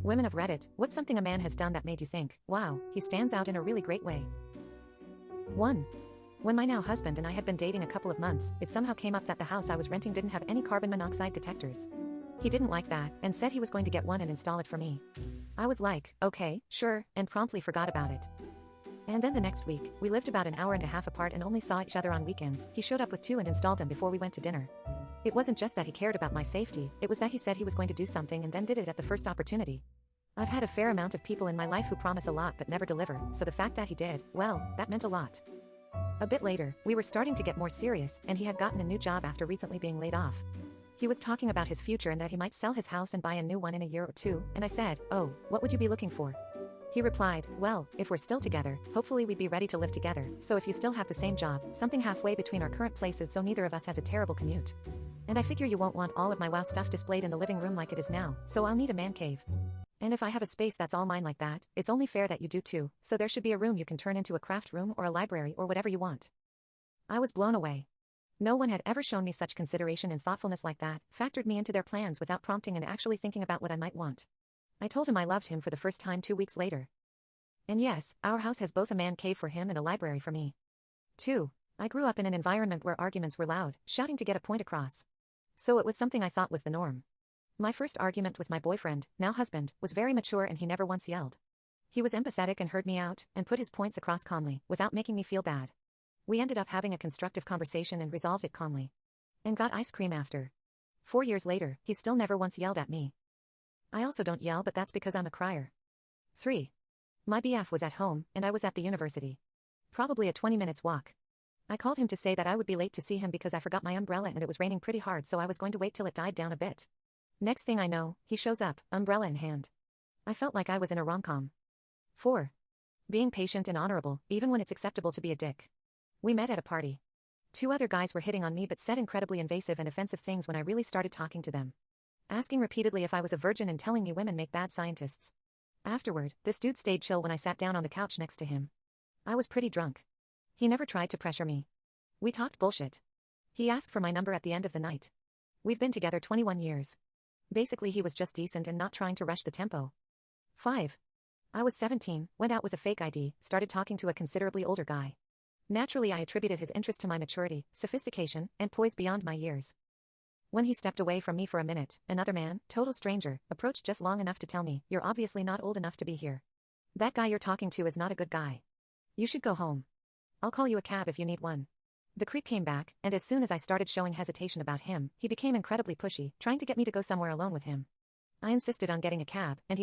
Women of Reddit, what's something a man has done that made you think, wow, he stands out in a really great way? 1. When my now husband and I had been dating a couple of months, it somehow came up that the house I was renting didn't have any carbon monoxide detectors. He didn't like that, and said he was going to get one and install it for me. I was like, okay, sure, and promptly forgot about it. And then the next week, we lived about an hour and a half apart and only saw each other on weekends. He showed up with two and installed them before we went to dinner. It wasn't just that he cared about my safety, it was that he said he was going to do something and then did it at the first opportunity. I've had a fair amount of people in my life who promise a lot but never deliver, so the fact that he did, well, that meant a lot. A bit later, we were starting to get more serious, and he had gotten a new job after recently being laid off. He was talking about his future and that he might sell his house and buy a new one in a year or two, and I said, oh, what would you be looking for? He replied, well, if we're still together, hopefully we'd be ready to live together, so if you still have the same job, something halfway between our current places so neither of us has a terrible commute. And I figure you won't want all of my wow stuff displayed in the living room like it is now, so I'll need a man cave. And if I have a space that's all mine like that, it's only fair that you do too, so there should be a room you can turn into a craft room or a library or whatever you want. I was blown away. No one had ever shown me such consideration and thoughtfulness like that, factored me into their plans without prompting and actually thinking about what I might want. I told him I loved him for the first time 2 weeks later. And yes, our house has both a man cave for him and a library for me. 2. I grew up in an environment where arguments were loud, shouting to get a point across. So it was something I thought was the norm. My first argument with my boyfriend, now husband, was very mature and he never once yelled. He was empathetic and heard me out, and put his points across calmly, without making me feel bad. We ended up having a constructive conversation and resolved it calmly. And got ice cream after. 4 years later, he still never once yelled at me. I also don't yell, but that's because I'm a crier. 3. My BF was at home, and I was at the university. Probably a 20 minutes walk. I called him to say that I would be late to see him because I forgot my umbrella and it was raining pretty hard, so I was going to wait till it died down a bit. Next thing I know, he shows up, umbrella in hand. I felt like I was in a rom-com. 4. Being patient and honorable, even when it's acceptable to be a dick. We met at a party. 2 other guys were hitting on me but said incredibly invasive and offensive things when I really started talking to them. Asking repeatedly if I was a virgin and telling me women make bad scientists. Afterward, this dude stayed chill when I sat down on the couch next to him. I was pretty drunk. He never tried to pressure me. We talked bullshit. He asked for my number at the end of the night. We've been together 21 years. Basically he was just decent and not trying to rush the tempo. 5. I was 17, went out with a fake ID, started talking to a considerably older guy. Naturally I attributed his interest to my maturity, sophistication, and poise beyond my years. When he stepped away from me for a minute, another man, total stranger, approached just long enough to tell me, you're obviously not old enough to be here. That guy you're talking to is not a good guy. You should go home. I'll call you a cab if you need one. The creep came back, and as soon as I started showing hesitation about him, he became incredibly pushy, trying to get me to go somewhere alone with him. I insisted on getting a cab, and he